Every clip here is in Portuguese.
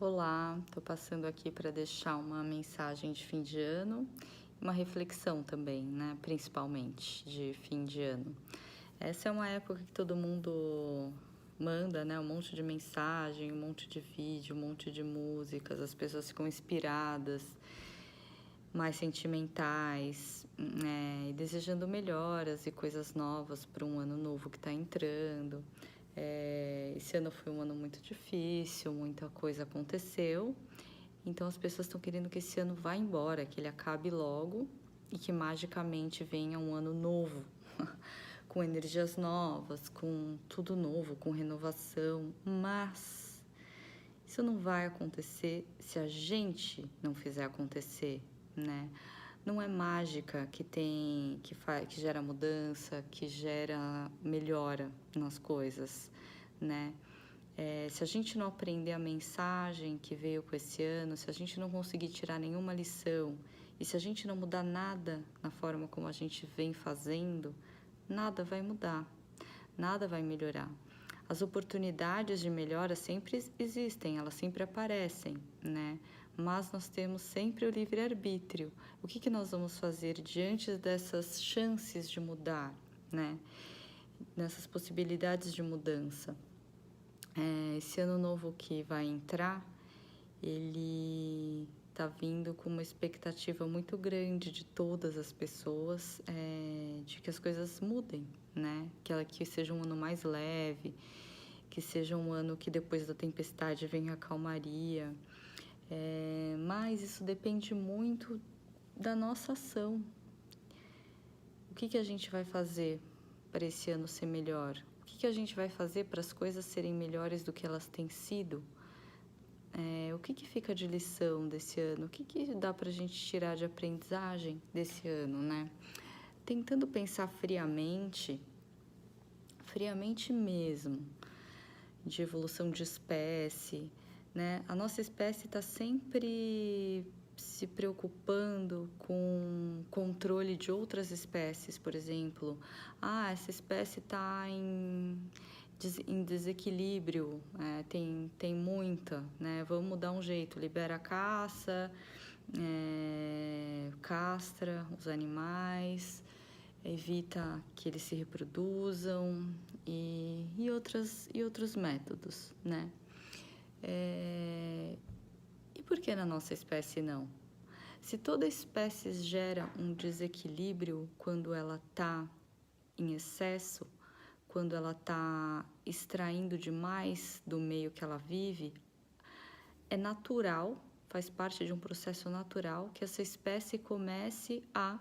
Olá, estou passando aqui para deixar uma mensagem de fim de ano, uma reflexão também, né? Principalmente de fim de ano. Essa é uma época que todo mundo manda, né? Um monte de mensagem, um monte de vídeo, um monte de músicas, as pessoas ficam inspiradas, mais sentimentais, e desejando melhoras e coisas novas para um ano novo que está entrando. Esse ano foi um ano muito difícil, muita coisa aconteceu, então as pessoas estão querendo que esse ano vá embora, que ele acabe logo e que magicamente venha um ano novo, com energias novas, com tudo novo, com renovação, mas isso não vai acontecer se a gente não fizer acontecer, né? Não é mágica que gera mudança, que gera melhora nas coisas, né? Se a gente não aprender a mensagem que veio com esse ano, se a gente não conseguir tirar nenhuma lição e se a gente não mudar nada na forma como a gente vem fazendo, nada vai mudar, nada vai melhorar. As oportunidades de melhora sempre existem, elas sempre aparecem, né? Mas nós temos sempre o livre-arbítrio. O que nós vamos fazer diante dessas chances de mudar, né? Nessas possibilidades de mudança. Esse ano novo que vai entrar, ele está vindo com uma expectativa muito grande de todas as pessoas, de que as coisas mudem, né? Que seja um ano mais leve, que seja um ano que depois da tempestade venha a calmaria. Mas isso depende muito da nossa ação. O que a gente vai fazer para esse ano ser melhor? O que a gente vai fazer para as coisas serem melhores do que elas têm sido? O que fica de lição desse ano? O que dá para a gente tirar de aprendizagem desse ano, né? Tentando pensar friamente mesmo, de evolução de espécie, né? A nossa espécie está sempre se preocupando com controle de outras espécies, por exemplo. Essa espécie está em desequilíbrio, tem muita, né? Vamos dar um jeito, libera a caça, castra os animais, evita que eles se reproduzam e outros métodos, né? E por que na nossa espécie não? Se toda espécie gera um desequilíbrio quando ela está em excesso, quando ela está extraindo demais do meio que ela vive, é natural, faz parte de um processo natural que essa espécie comece a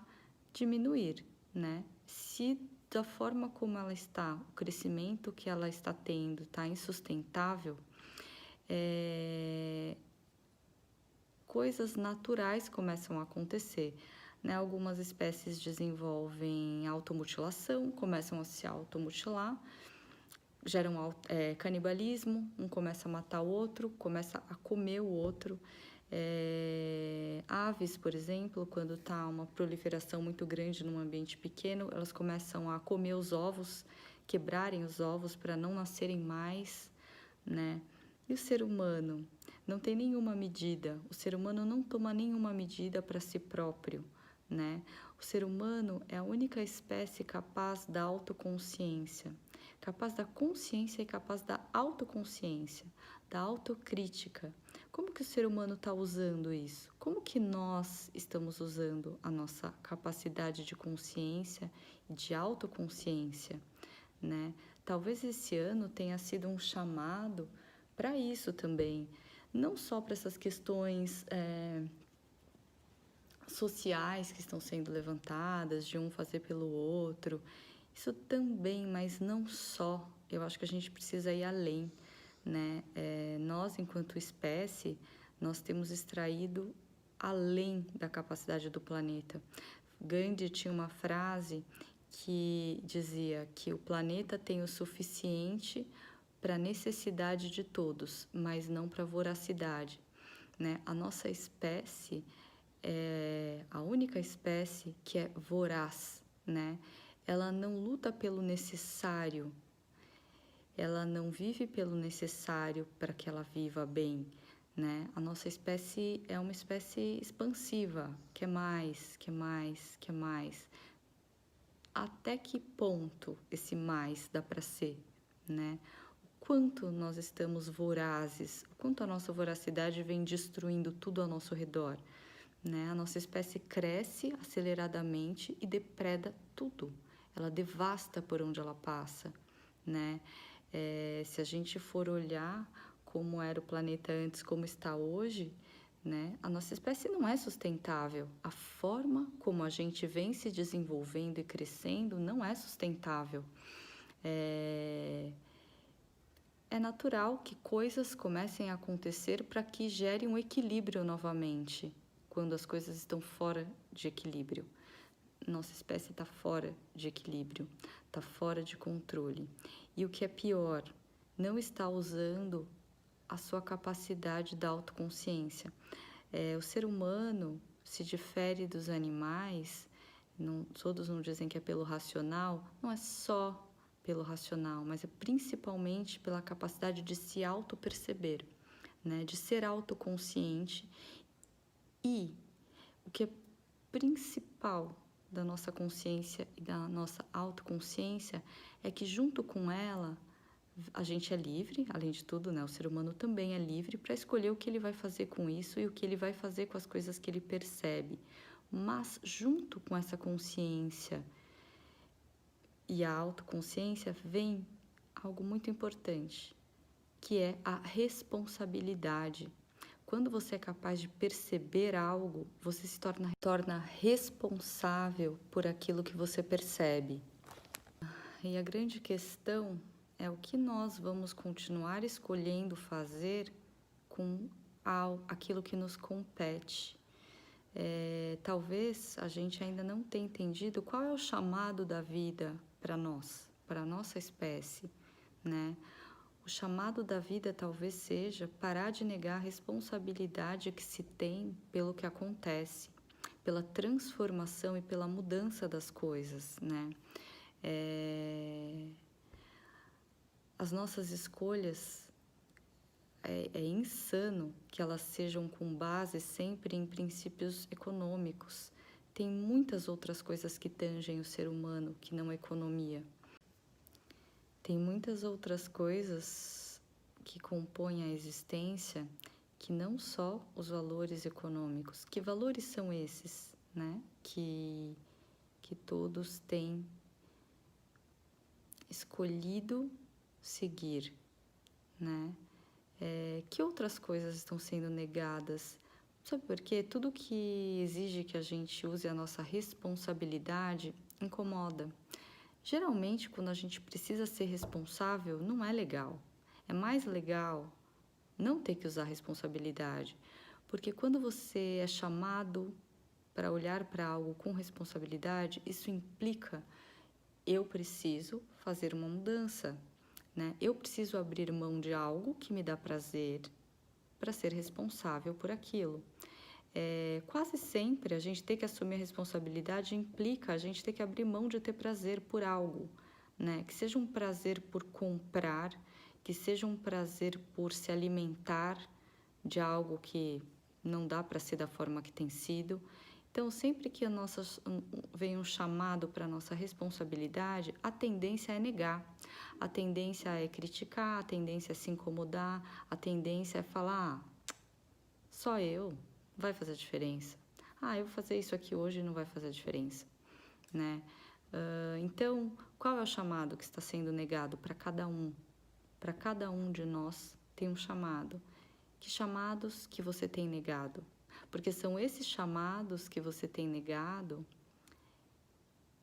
diminuir, né? Se da forma como ela está, o crescimento que ela está tendo está insustentável, coisas naturais começam a acontecer, né? Algumas espécies desenvolvem automutilação, começam a se automutilar, geram canibalismo, um começa a matar o outro, começa a comer o outro. Aves, por exemplo, quando está uma proliferação muito grande num ambiente pequeno, elas começam a comer os ovos, quebrarem os ovos para não nascerem mais, né? E o ser humano não tem nenhuma medida, o ser humano não toma nenhuma medida para si próprio, né? O ser humano é a única espécie capaz da autoconsciência, capaz da consciência e capaz da autoconsciência, da autocrítica. Como que o ser humano está usando isso? Como que nós estamos usando a nossa capacidade de consciência e de autoconsciência, né? Talvez esse ano tenha sido um chamado para isso também, não só para essas questões sociais que estão sendo levantadas, de um fazer pelo outro, isso também, mas não só. Eu acho que a gente precisa ir além, né? Nós, enquanto espécie, nós temos extraído além da capacidade do planeta. Gandhi tinha uma frase que dizia que o planeta tem o suficiente para a necessidade de todos, mas não para a voracidade, né? A nossa espécie é a única espécie que é voraz, né? Ela não luta pelo necessário, ela não vive pelo necessário para que ela viva bem, né? A nossa espécie é uma espécie expansiva, quer mais, quer mais, quer mais. Até que ponto esse mais dá para ser, né? O quanto nós estamos vorazes, o quanto a nossa voracidade vem destruindo tudo ao nosso redor, né? A nossa espécie cresce aceleradamente e depreda tudo. Ela devasta por onde ela passa, né? Se a gente for olhar como era o planeta antes, como está hoje, né? A nossa espécie não é sustentável. A forma como a gente vem se desenvolvendo e crescendo não é sustentável. É natural que coisas comecem a acontecer para que gere um equilíbrio novamente, quando as coisas estão fora de equilíbrio. Nossa espécie está fora de equilíbrio, está fora de controle. E o que é pior, não está usando a sua capacidade da autoconsciência. O ser humano se difere dos animais, todos não dizem que é pelo racional, não é só pelo racional, mas é principalmente pela capacidade de se auto-perceber, né? De ser autoconsciente. E o que é principal da nossa consciência e da nossa autoconsciência é que junto com ela a gente é livre, além de tudo, né? O ser humano também é livre para escolher o que ele vai fazer com isso e o que ele vai fazer com as coisas que ele percebe. Mas junto com essa consciência e a autoconsciência vem algo muito importante, que é a responsabilidade. Quando você é capaz de perceber algo, você se torna responsável por aquilo que você percebe. E a grande questão é o que nós vamos continuar escolhendo fazer com aquilo que nos compete. Talvez a gente ainda não tenha entendido qual é o chamado da vida para nós, para a nossa espécie, né? O chamado da vida talvez seja parar de negar a responsabilidade que se tem pelo que acontece, pela transformação e pela mudança das coisas, né? As nossas escolhas, é insano que elas sejam com base sempre em princípios econômicos. Tem muitas outras coisas que tangem o ser humano que não a economia. Tem muitas outras coisas que compõem a existência que não só os valores econômicos. Que valores são esses, né? Que todos têm escolhido seguir, né? Que outras coisas estão sendo negadas? Sabe por quê? Tudo que exige que a gente use a nossa responsabilidade incomoda. Geralmente, quando a gente precisa ser responsável, não é legal. É mais legal não ter que usar responsabilidade. Porque quando você é chamado para olhar para algo com responsabilidade, isso implica eu preciso fazer uma mudança, né? Eu preciso abrir mão de algo que me dá prazer para ser responsável por aquilo. Quase sempre a gente ter que assumir a responsabilidade implica a gente ter que abrir mão de ter prazer por algo, né? Que seja um prazer por comprar, que seja um prazer por se alimentar de algo que não dá para ser da forma que tem sido. Então, sempre que vem um chamado para a nossa responsabilidade, a tendência é negar, a tendência é criticar, a tendência é se incomodar, a tendência é falar, só eu, vai fazer diferença. Eu vou fazer isso aqui hoje e não vai fazer diferença, né? Então, qual é o chamado que está sendo negado para cada um? Para cada um de nós tem um chamado. Que chamados que você tem negado? Porque são esses chamados que você tem negado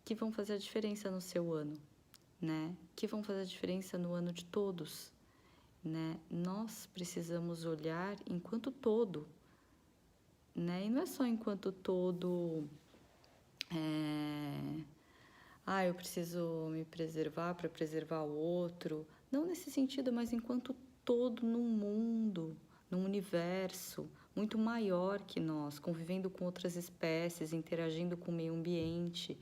que vão fazer a diferença no seu ano, né? Que vão fazer a diferença no ano de todos, né? Nós precisamos olhar enquanto todo, né? E não é só enquanto todo, eu preciso me preservar para preservar o outro. Não nesse sentido, mas enquanto todo num mundo, num universo muito maior que nós, convivendo com outras espécies, interagindo com o meio ambiente.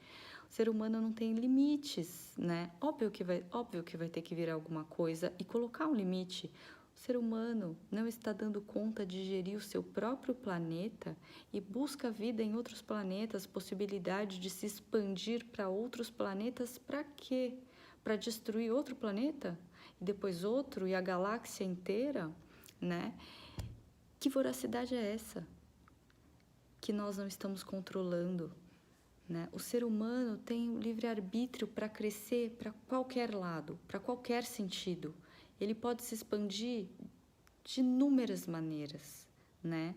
O ser humano não tem limites, né? Óbvio que vai ter que vir alguma coisa e colocar um limite. O ser humano não está dando conta de gerir o seu próprio planeta e busca vida em outros planetas, possibilidade de se expandir para outros planetas, para quê? Para destruir outro planeta e depois outro e a galáxia inteira, né? Que voracidade é essa que nós não estamos controlando, né? O ser humano tem o livre-arbítrio para crescer para qualquer lado, para qualquer sentido. Ele pode se expandir de inúmeras maneiras, né?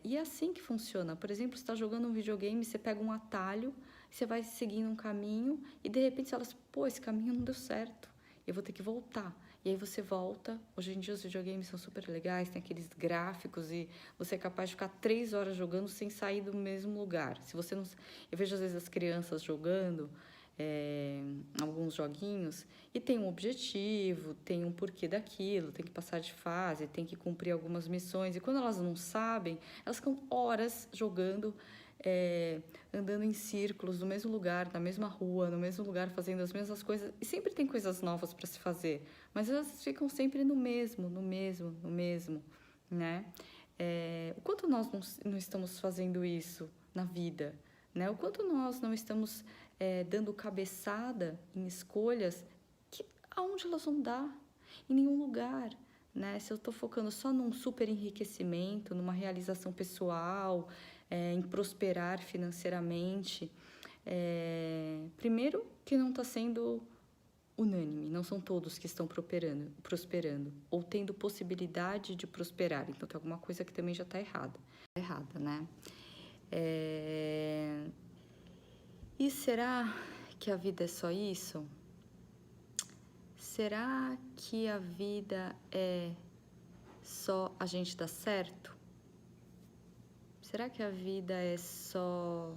E é assim que funciona. Por exemplo, você está jogando um videogame, você pega um atalho, você vai seguindo um caminho e de repente você fala assim, pô, esse caminho não deu certo, eu vou ter que voltar. E aí você volta. Hoje em dia os videogames são super legais, tem aqueles gráficos e você é capaz de ficar 3 horas jogando sem sair do mesmo lugar. Se você não, eu vejo às vezes as crianças jogando alguns joguinhos e tem um objetivo, tem um porquê daquilo, tem que passar de fase, tem que cumprir algumas missões e quando elas não sabem, elas ficam horas jogando, andando em círculos no mesmo lugar, na mesma rua, no mesmo lugar, fazendo as mesmas coisas e sempre tem coisas novas para se fazer, mas elas ficam sempre no mesmo, né? O quanto nós não estamos fazendo isso na vida, né? O quanto nós não estamos dando cabeçada em escolhas que aonde elas vão dar? Em nenhum lugar, né? Se eu estou focando só num super enriquecimento, numa realização pessoal, em prosperar financeiramente, primeiro que não está sendo unânime, não são todos que estão prosperando ou tendo possibilidade de prosperar, então tem alguma coisa que também já está errada, né? E será que a vida é só isso? Será que a vida é só a gente dar certo? Será que a vida é só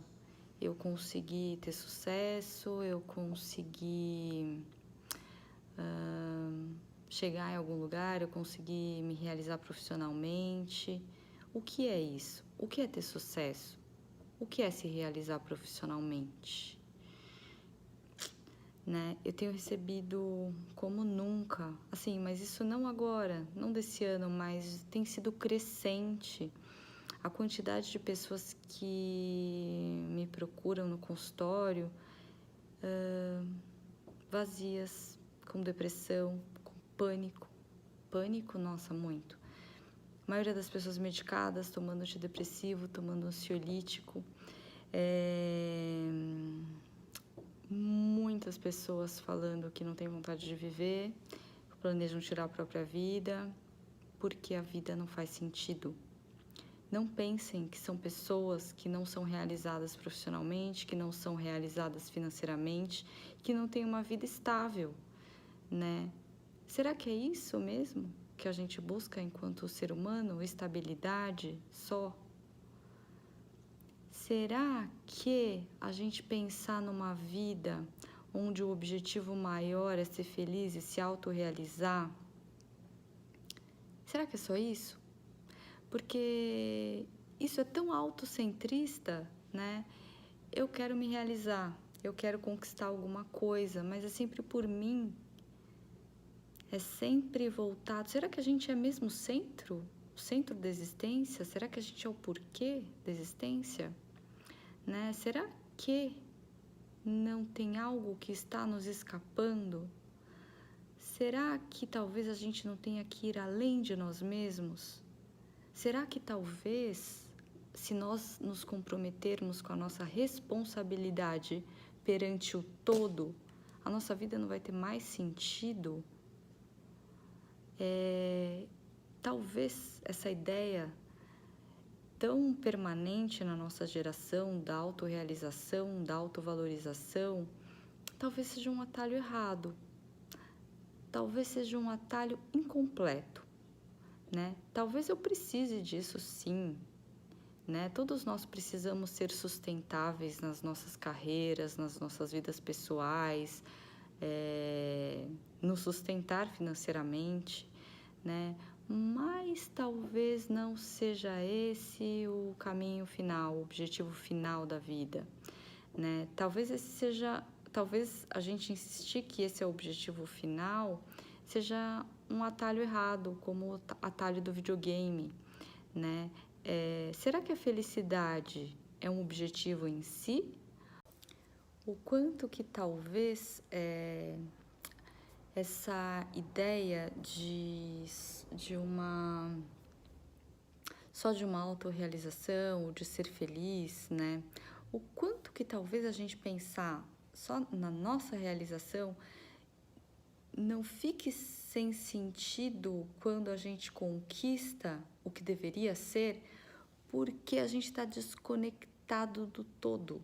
eu conseguir ter sucesso, eu conseguir chegar em algum lugar, eu conseguir me realizar profissionalmente? O que é isso? O que é ter sucesso? O que é se realizar profissionalmente? Né? Eu tenho recebido como nunca, assim, mas isso não agora, não desse ano, mas tem sido crescente a quantidade de pessoas que me procuram no consultório, vazias, com depressão, com pânico, nossa, muito. A maioria das pessoas medicadas, tomando antidepressivo, tomando ansiolítico, muitas pessoas falando que não tem vontade de viver, planejam tirar a própria vida, porque a vida não faz sentido. Não pensem que são pessoas que não são realizadas profissionalmente, que não são realizadas financeiramente, que não têm uma vida estável, né? Será que é isso mesmo que a gente busca enquanto ser humano? Estabilidade só? Será que a gente pensar numa vida onde o objetivo maior é ser feliz e se autorrealizar? Será que é só isso? Porque isso é tão autocentrista, né? Eu quero me realizar, eu quero conquistar alguma coisa, mas é sempre por mim, é sempre voltado. Será que a gente é mesmo o centro da existência? Será que a gente é o porquê da existência? Né? Será que não tem algo que está nos escapando? Será que talvez a gente não tenha que ir além de nós mesmos? Será que talvez, se nós nos comprometermos com a nossa responsabilidade perante o todo, a nossa vida não vai ter mais sentido? Talvez essa ideia tão permanente na nossa geração da autorrealização, da autovalorização, talvez seja um atalho errado, talvez seja um atalho incompleto, né? Talvez eu precise disso sim, né? Todos nós precisamos ser sustentáveis nas nossas carreiras, nas nossas vidas pessoais, nos sustentar financeiramente, né? Mas talvez não seja esse o caminho final, o objetivo final da vida, né? Talvez a gente insistir que esse é o objetivo final seja um atalho errado, como o atalho do videogame, né? Será que a felicidade é um objetivo em si? O quanto que talvez essa ideia de uma só de uma autorrealização, ou de ser feliz, né? O quanto que talvez a gente pensar só na nossa realização não fique sem sentido quando a gente conquista o que deveria ser, porque a gente está desconectado do todo,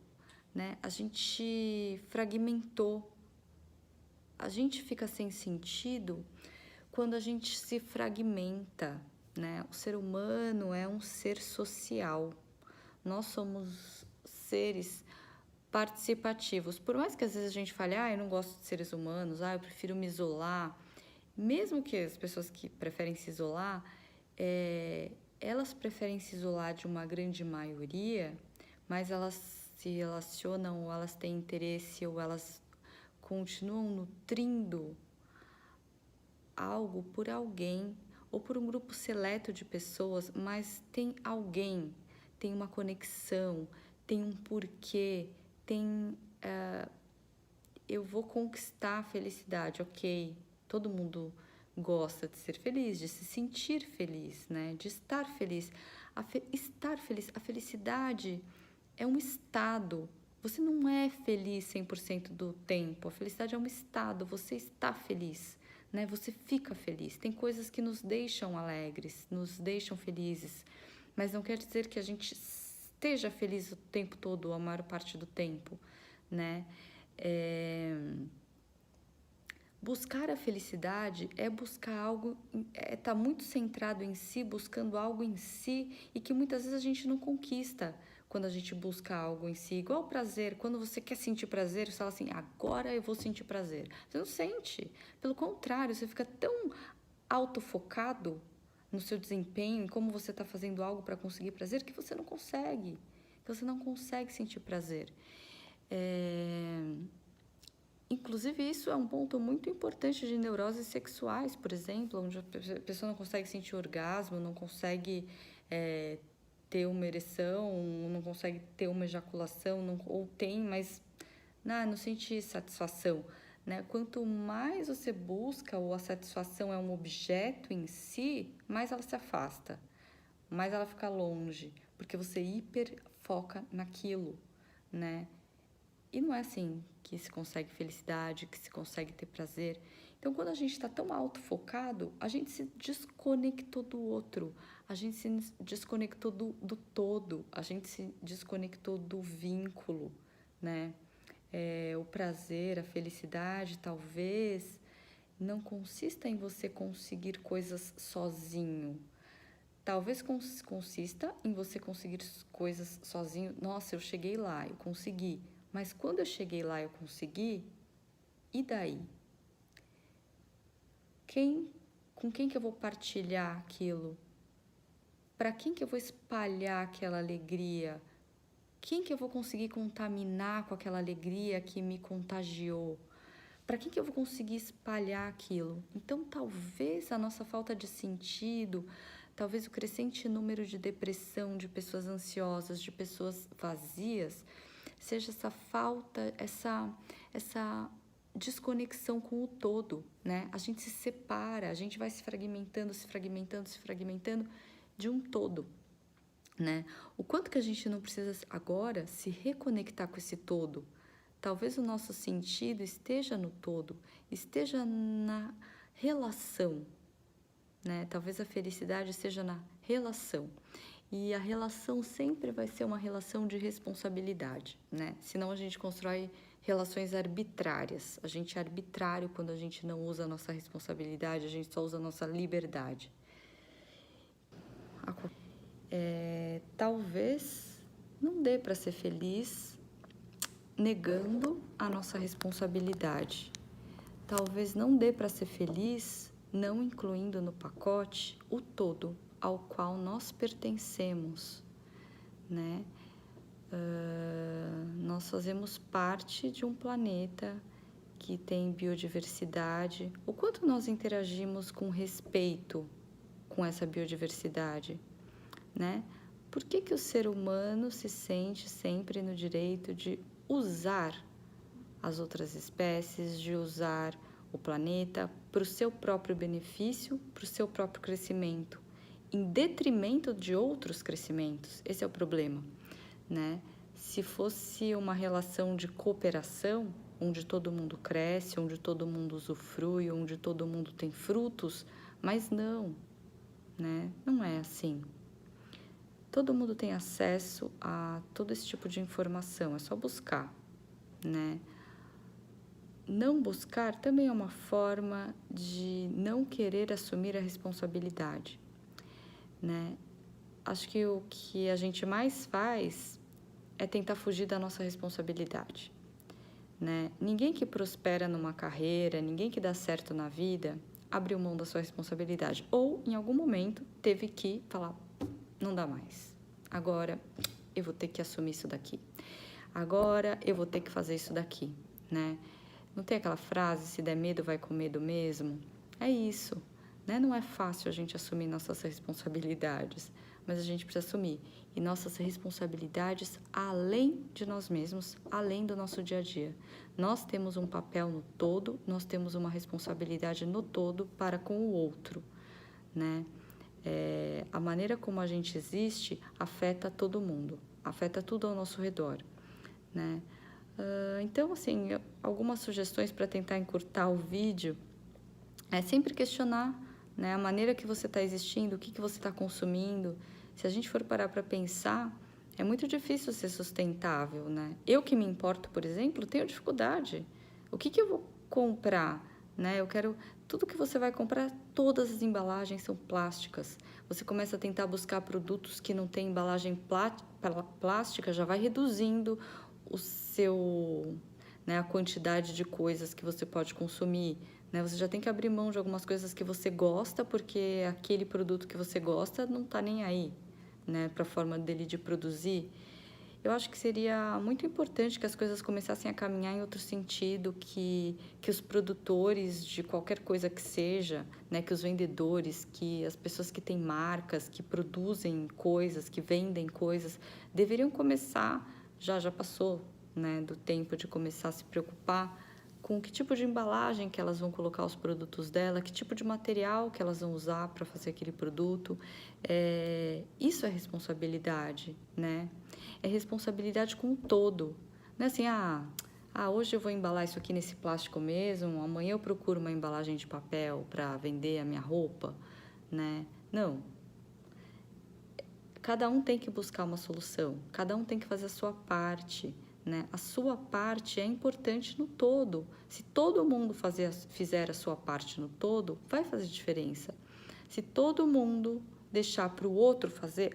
né? A gente fragmentou, a gente fica sem sentido quando a gente se fragmenta, né? O ser humano é um ser social. Nós somos seres participativos. Por mais que às vezes a gente fale, eu não gosto de seres humanos, eu prefiro me isolar. Mesmo que as pessoas que preferem se isolar, elas preferem se isolar de uma grande maioria, mas elas se relacionam, ou elas têm interesse, ou elas continuam nutrindo algo por alguém ou por um grupo seleto de pessoas, mas tem alguém, tem uma conexão, tem um porquê, eu vou conquistar a felicidade, ok, todo mundo gosta de ser feliz, de se sentir feliz, né? De estar feliz. Estar feliz, a felicidade é um estado. Você não é feliz 100% do tempo. A felicidade é um estado, você está feliz, né? Você fica feliz. Tem coisas que nos deixam alegres, nos deixam felizes, mas não quer dizer que a gente esteja feliz o tempo todo, a maior parte do tempo, né? Buscar a felicidade é buscar algo, tá muito centrado em si, buscando algo em si, e que muitas vezes a gente não conquista quando a gente busca algo em si. Igual o prazer, quando você quer sentir prazer, você fala assim, agora eu vou sentir prazer. Você não sente, pelo contrário, você fica tão autofocado no seu desempenho, em como você está fazendo algo para conseguir prazer, que você não consegue sentir prazer. Inclusive, isso é um ponto muito importante de neuroses sexuais, por exemplo, onde a pessoa não consegue sentir orgasmo, não consegue ter uma ereção, não consegue ter uma ejaculação, ou tem, mas não sente satisfação, né? Quanto mais você busca, ou a satisfação é um objeto em si, mais ela se afasta, mais ela fica longe, porque você hiperfoca naquilo, né? E não é assim que se consegue felicidade, que se consegue ter prazer. Então, quando a gente está tão autofocado, a gente se desconectou do outro, a gente se desconectou do todo, a gente se desconectou do vínculo, né? O prazer, a felicidade, talvez, não consista em você conseguir coisas sozinho. Talvez consista em você conseguir coisas sozinho. Nossa, eu cheguei lá, eu consegui. Mas quando eu cheguei lá, eu consegui, e daí? Com quem que eu vou partilhar aquilo? Para quem que eu vou espalhar aquela alegria? Quem que eu vou conseguir contaminar com aquela alegria que me contagiou? Para quem que eu vou conseguir espalhar aquilo? Então, talvez a nossa falta de sentido, talvez o crescente número de depressão, de pessoas ansiosas, de pessoas vazias, seja essa falta, essa desconexão com o todo, né? A gente se separa, a gente vai se fragmentando de um todo, né? O quanto que a gente não precisa agora se reconectar com esse todo? Talvez o nosso sentido esteja no todo, esteja na relação, né? Talvez a felicidade seja na relação. E a relação sempre vai ser uma relação de responsabilidade, né? Senão a gente constrói relações arbitrárias. A gente é arbitrário quando a gente não usa a nossa responsabilidade, a gente só usa a nossa liberdade. Talvez não dê para ser feliz negando a nossa responsabilidade. Talvez não dê para ser feliz não incluindo no pacote o todo ao qual nós pertencemos, né? Nós fazemos parte de um planeta que tem biodiversidade, o quanto nós interagimos com respeito com essa biodiversidade, né? Por que o ser humano se sente sempre no direito de usar as outras espécies, de usar o planeta para o seu próprio benefício, para o seu próprio crescimento, em detrimento de outros crescimentos? Esse é o problema, né? Se fosse uma relação de cooperação, onde todo mundo cresce, onde todo mundo usufrui, onde todo mundo tem frutos, mas não, né? Não é assim. Todo mundo tem acesso a todo esse tipo de informação, é só buscar, né? Não buscar também é uma forma de não querer assumir a responsabilidade, né? Acho que o que a gente mais faz é tentar fugir da nossa responsabilidade, né? Ninguém que prospera numa carreira, ninguém que dá certo na vida, abriu mão da sua responsabilidade. Ou, em algum momento, teve que falar, não dá mais. Agora, eu vou ter que assumir isso daqui. Agora, eu vou ter que fazer isso daqui, né? Não tem aquela frase, se der medo, vai com medo mesmo? É isso, né? Não é fácil a gente assumir nossas responsabilidades, mas a gente precisa assumir. E nossas responsabilidades além de nós mesmos, além do nosso dia a dia. Nós temos um papel no todo, nós temos uma responsabilidade no todo para com o outro, né? A maneira como a gente existe afeta todo mundo, afeta tudo ao nosso redor, né? Então, assim, algumas sugestões para tentar encurtar o vídeo é sempre questionar, né, a maneira que você está existindo, o que você está consumindo. Se a gente for parar para pensar, é muito difícil ser sustentável, né? Eu que me importo, por exemplo, tenho dificuldade. O que eu vou comprar, né? Eu quero... Tudo que você vai comprar, todas as embalagens são plásticas. Você começa a tentar buscar produtos que não têm embalagem plástica, já vai reduzindo o seu, né, a quantidade de coisas que você pode consumir, né? Você já tem que abrir mão de algumas coisas que você gosta, porque aquele produto que você gosta não está nem aí, né, para a forma dele de produzir. Eu acho que seria muito importante que as coisas começassem a caminhar em outro sentido, que os produtores de qualquer coisa que seja, né, que os vendedores, que as pessoas que têm marcas, que produzem coisas, que vendem coisas, deveriam começar, já passou, né, do tempo de começar a se preocupar com que tipo de embalagem que elas vão colocar os produtos dela, que tipo de material que elas vão usar para fazer aquele produto. Isso é responsabilidade, né? É responsabilidade com o todo. Não é assim, hoje eu vou embalar isso aqui nesse plástico mesmo, amanhã eu procuro uma embalagem de papel para vender a minha roupa, né? Não. Cada um tem que buscar uma solução, cada um tem que fazer a sua parte, né? A sua parte é importante no todo. Se todo mundo fizer a sua parte no todo, vai fazer diferença. Se todo mundo deixar para o outro fazer,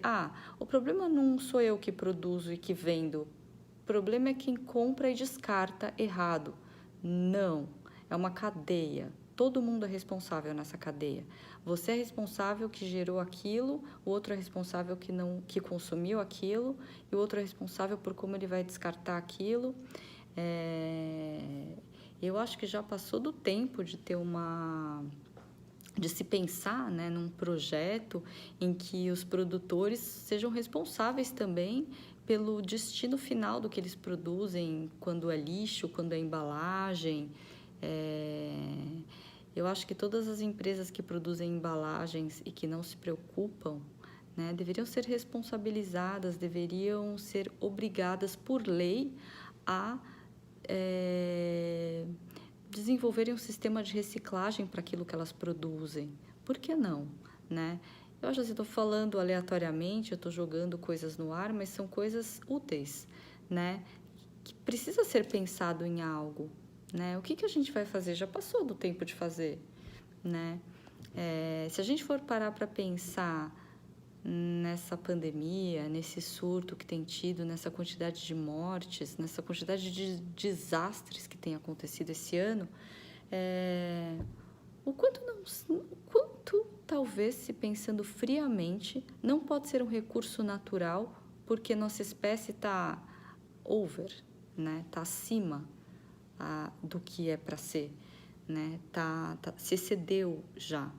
o problema não sou eu que produzo e que vendo, o problema é quem compra e descarta errado. Não, é uma cadeia. Todo mundo é responsável nessa cadeia. Você é responsável que gerou aquilo, o outro é responsável que consumiu aquilo, e o outro é responsável por como ele vai descartar aquilo. Eu acho que já passou do tempo de ter de se pensar, né, num projeto em que os produtores sejam responsáveis também pelo destino final do que eles produzem, quando é lixo, quando é embalagem. Eu acho que todas as empresas que produzem embalagens e que não se preocupam, né, deveriam ser responsabilizadas, deveriam ser obrigadas por lei a desenvolverem um sistema de reciclagem para aquilo que elas produzem. Por que não, né? Eu acho que estou falando aleatoriamente, eu estou jogando coisas no ar, mas são coisas úteis, né? Que precisa ser pensado em algo, né? O que a gente vai fazer? Já passou do tempo de fazer, né? Se a gente for parar para pensar nessa pandemia, nesse surto que tem tido, nessa quantidade de mortes, nessa quantidade de desastres que tem acontecido esse ano, o quanto talvez, se pensando friamente, não pode ser um recurso natural, porque nossa espécie está over, né? Está acima. do que é para ser, né? Se excedeu já,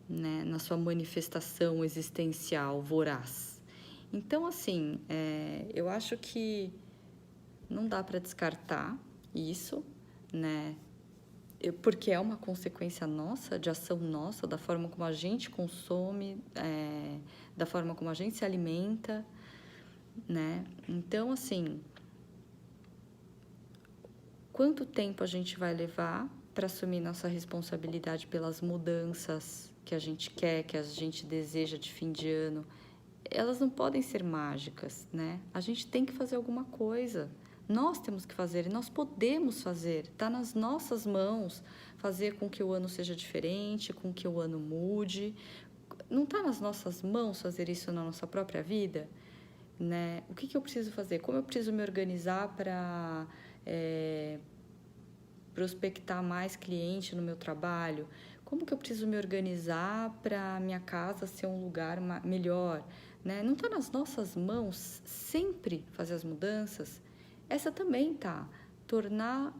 né? Na sua manifestação existencial voraz. Então, assim, eu acho que não dá para descartar isso, né? Porque é uma consequência nossa, de ação nossa, da forma como a gente consome, da forma como a gente se alimenta, né? Então, assim, quanto tempo a gente vai levar para assumir nossa responsabilidade pelas mudanças que a gente quer, que a gente deseja de fim de ano? Elas não podem ser mágicas, né? A gente tem que fazer alguma coisa. Nós temos que fazer e nós podemos fazer. Está nas nossas mãos fazer com que o ano seja diferente, com que o ano mude. Não está nas nossas mãos fazer isso na nossa própria vida, né? O que eu preciso fazer? Como eu preciso me organizar para prospectar mais cliente no meu trabalho? Como que eu preciso me organizar para minha casa ser um lugar melhor, né? Não está nas nossas mãos sempre fazer as mudanças? Essa também tá. Tornar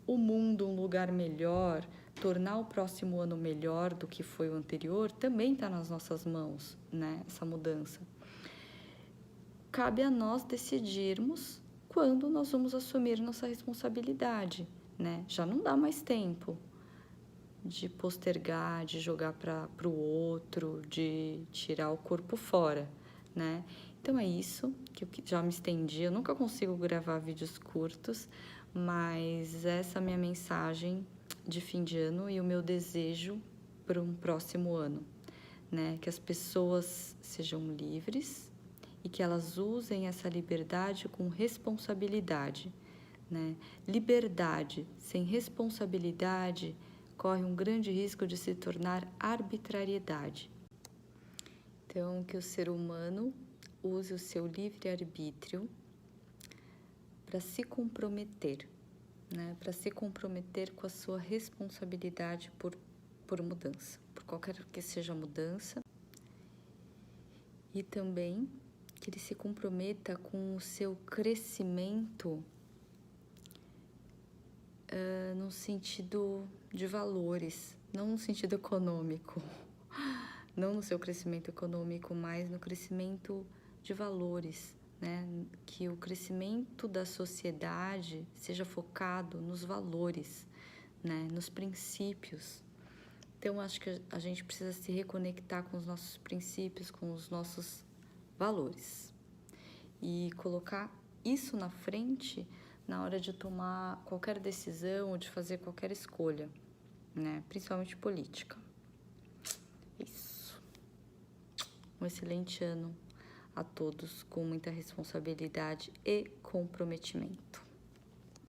o mundo um lugar melhor, tornar o próximo ano melhor do que foi o anterior, também está nas nossas mãos, né? Essa mudança. Cabe a nós decidirmos quando nós vamos assumir nossa responsabilidade, né? Já não dá mais tempo de postergar, de jogar para o outro, de tirar o corpo fora, né? Então é isso, que eu já me estendi, eu nunca consigo gravar vídeos curtos, mas essa é a minha mensagem de fim de ano e o meu desejo para um próximo ano, né? Que as pessoas sejam livres e que elas usem essa liberdade com responsabilidade, né? Liberdade sem responsabilidade corre um grande risco de se tornar arbitrariedade. Então, que o ser humano use o seu livre-arbítrio para se comprometer, né? Para se comprometer com a sua responsabilidade por mudança, por qualquer que seja a mudança. E também que ele se comprometa com o seu crescimento no sentido de valores, não no sentido econômico, não no seu crescimento econômico, mas no crescimento de valores, né? Que o crescimento da sociedade seja focado nos valores, né? Nos princípios. Então, acho que a gente precisa se reconectar com os nossos princípios, com os nossos valores e colocar isso na frente na hora de tomar qualquer decisão ou de fazer qualquer escolha, né? Principalmente política. Isso. Um excelente ano a todos com muita responsabilidade e comprometimento.